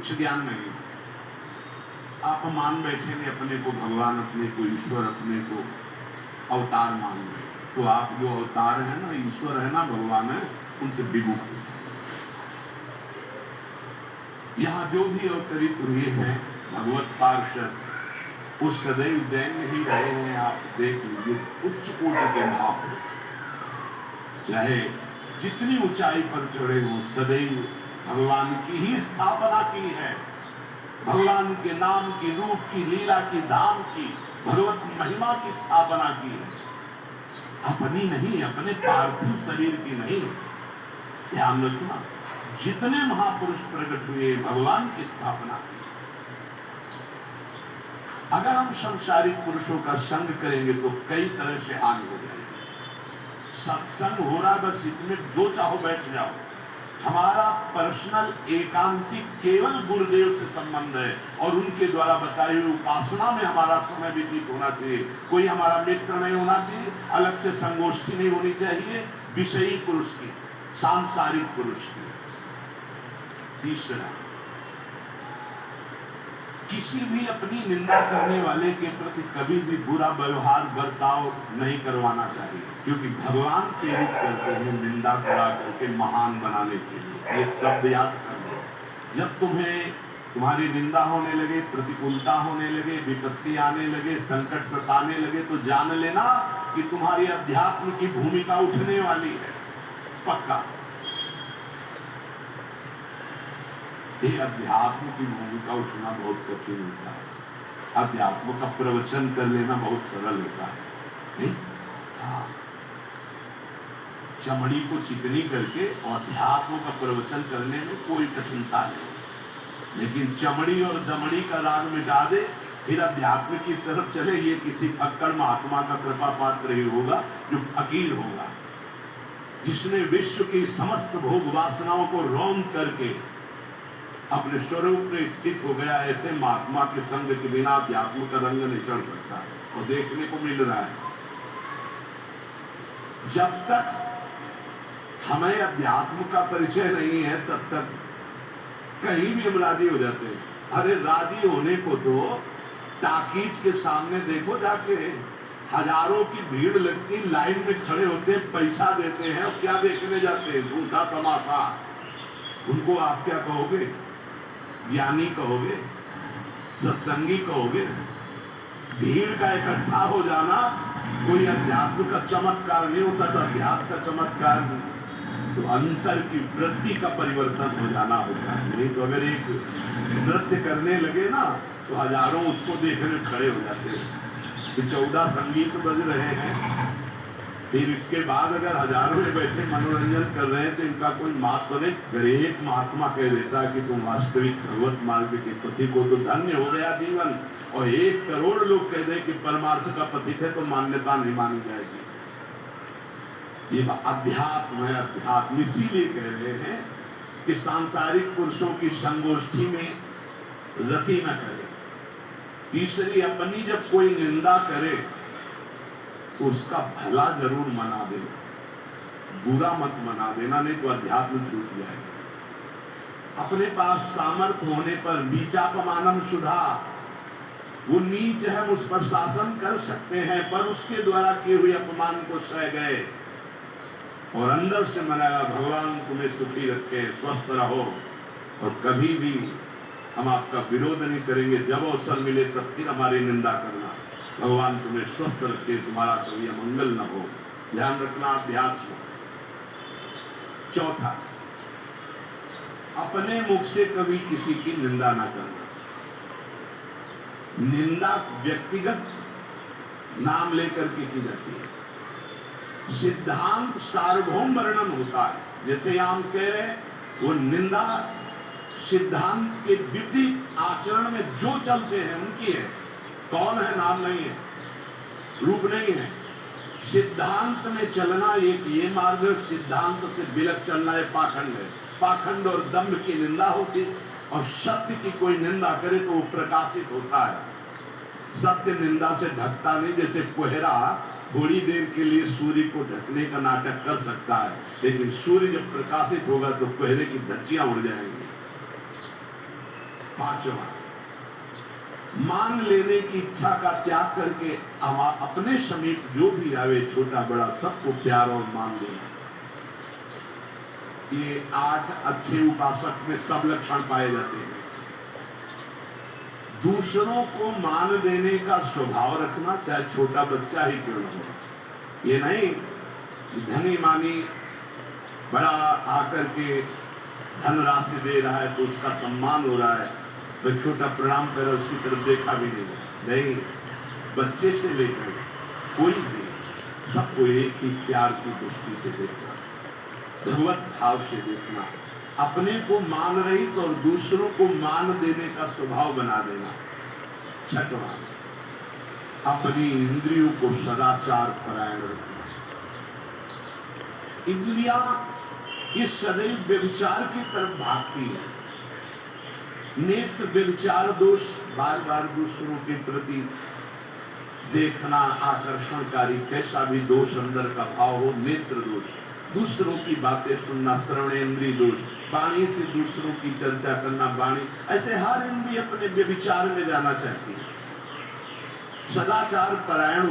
तुच्छ ज्ञान नहीं। आप मान बैठे थे अपने को भगवान, अपने को ईश्वर, अपने को अवतार मान रहे, तो आप जो अवतार है ना, ईश्वर है ना, भगवान है, उनसे विमुख हो। यहाँ जो भी अवतरित हुए हैं भगवत पार्षद, वो सदैव दैन्य ही रहे हैं। आप देख लीजिए, उच्च कोटि के महापुरुष चाहे जितनी ऊंचाई पर चढ़े हो, सदैव भगवान की ही स्थापना की है। भगवान के नाम की, रूप की, लीला की, धाम की, भगवत महिमा की स्थापना की है, अपनी नहीं, अपने पार्थिव शरीर की नहीं। ध्यान रखना, जितने महापुरुष प्रकट हुए भगवान की स्थापना की। अगर हम संसारिक पुरुषों का संग करेंगे तो कई तरह से हानि हो जाएगी। सत्संग हो रहा, बस इसमें जो चाहो बैठ जाओ। हमारा पर्सनल एकांतिक केवल गुरुदेव से संबंध है और उनके द्वारा बताई हुई उपासना में हमारा समय व्यतीत होना चाहिए। कोई हमारा मित्र नहीं होना चाहिए, अलग से संगोष्ठी नहीं होनी चाहिए विषयी पुरुष की, सांसारिक पुरुष की। तीसरा, किसी भी अपनी निंदा करने वाले के प्रति कभी भी बुरा व्यवहार बर्ताव नहीं करवाना चाहिए, क्योंकि भगवान प्रेरित करते हैं निंदा करा करके महान बनाने के लिए। ये शब्द याद कर लो। जब तुम्हारी निंदा होने लगे, प्रतिकूलता होने लगे, विपत्ति आने लगे, संकट सताने लगे, तो जान लेना कि तुम्हारी अध्यात्म की भूमिका उठने वाली है, पक्का। ये अध्यात्म की भूमिका उठना बहुत कठिन होता है। अध्यात्म का प्रवचन कर लेना बहुत सरल होता है, नहीं? हाँ, चमड़ी को चिकनी करके और अध्यात्म का प्रवचन करने में कोई कठिनता नहीं, लेकिन चमड़ी और दमड़ी का राग मिटा दे, फिर अध्यात्म की तरफ चले, ये किसी फक्कड़ महात्मा का कृपा पात्र ही होगा, जो फकीर होगा, जिसने विश्व की समस्त भोग वासनाओं को रौंद करके अपने स्वरूप में स्थित हो गया। ऐसे महात्मा के संग के बिना अध्यात्म का रंग नहीं चढ़ सकता, और देखने को मिल रहा है। जब तक हमें अध्यात्म का परिचय नहीं है, तब तक कहीं भी हम राजी हो जाते हैं। अरे राजी होने को तो टाकीज के सामने देखो जाके, हजारों की भीड़ लगती, लाइन में खड़े होते, पैसा देते हैं, और क्या देखने जाते हैं? झूठा तमाशा। उनको आप क्या कहोगे? ज्ञानी कहोगे? सत्संगी कहोगे? भीड़ का इकट्ठा हो जाना कोई अध्यात्म का चमत्कार नहीं होता। तो अध्यात्म का चमत्कार तो अंतर की वृत्ति का परिवर्तन हो जाना होता है। नहीं तो अगर एक नृत्य करने लगे ना, तो हजारों उसको देखने खड़े हो जाते हैं। तो 14 संगीत बज रहे हैं, फिर इसके बाद अगर हजारों में बैठे मनोरंजन कर रहे हैं, तो इनका कोई महत्व नहीं। अगर एक महात्मा कह देता कि तुम वास्तविक भगवत मार्ग के पथिक हो तो धन्य हो गया जीवन, और 1 करोड़ लोग कह दे कि परमार्थ का पथिक है, तो मान्यता नहीं मानी जाएगी। ये अध्यात्म है। अध्यात्म इसीलिए कह रहे हैं कि सांसारिक पुरुषों की संगोष्ठी में रति न करे। तीसरी, अपनी जब कोई निंदा करे तो उसका भला जरूर मना देना, बुरा मत मना देना, नहीं तो अध्यात्म छूट जाएगा। अपने पास सामर्थ्य होने पर नीचापमानम सुधा, वो नीच है, उस पर शासन कर सकते हैं, पर उसके द्वारा किए हुए अपमान को सह गए और अंदर से मनाया, भगवान तुम्हें सुखी रखे, स्वस्थ रहो, और कभी भी हम आपका विरोध नहीं करेंगे। जब अवसर मिले तब फिर हमारी निंदा करना, भगवान तुम्हें स्वस्थ रखे, तुम्हारा कभी अमंगल न हो। ध्यान रखना अध्यात्म। चौथा, अपने मुख से कभी किसी की निंदा ना करना। निंदा व्यक्तिगत नाम लेकर के की जाती है, सिद्धांत सार्वभौम वर्णन होता है। जैसे हम कह रहे हैं, वो निंदा सिद्धांत के विपरीत आचरण में जो चलते हैं उनकी है। कौन है? नाम नहीं है, रूप नहीं है। सिद्धांत में चलना एक ये मार्ग है, सिद्धांत से विलग चलना एक पाखंड है। पाखंड और दंभ की निंदा होती, और सत्य की कोई निंदा करे तो वो प्रकाशित होता है। सत्य निंदा से ढकता नहीं। जैसे कोहरा थोड़ी देर के लिए सूर्य को ढकने का नाटक कर सकता है, लेकिन सूर्य जब प्रकाशित होगा तो कोहरे की धज्जियां उड़ जाएंगी। पांचवा, मान लेने की इच्छा का त्याग करके अपने समीप जो भी आवे, छोटा बड़ा सबको प्यार और मान देना। ये 8 अच्छे उपासक में सब लक्षण पाए जाते हैं। दूसरों को मान देने का स्वभाव रखना, चाहे छोटा बच्चा ही क्यों न हो। ये नहीं धनी मानी बड़ा आकर के धनराशि दे रहा है तो उसका सम्मान हो रहा है, तो छोटा प्रणाम कर उसकी तरफ देखा भी नहीं। बच्चे से लेकर कोई भी सबको एक ही प्यार की दृष्टि से देखना, भगवत भाव से देखना, अपने को मान रही तो और दूसरों को मान देने का स्वभाव बना देना। छठवां, अपनी इंद्रियों को सदाचार परायण रखना। इंद्रियां ये सदैव व्यभिचार की तरफ भागती है। नेत्र व्यभिचार दोष, बार बार दूसरों के प्रति देखना आकर्षणकारी, कैसा भी दोष अंदर का भाव हो, नेत्र दोष। दूसरों की बातें सुनना, श्रवणेन्द्रिय दोष। वाणी से दूसरों की चर्चा करना, वाणी, ऐसे हर इंद्रिय अपने व्यभिचार में जाना चाहती है। सदाचार परायण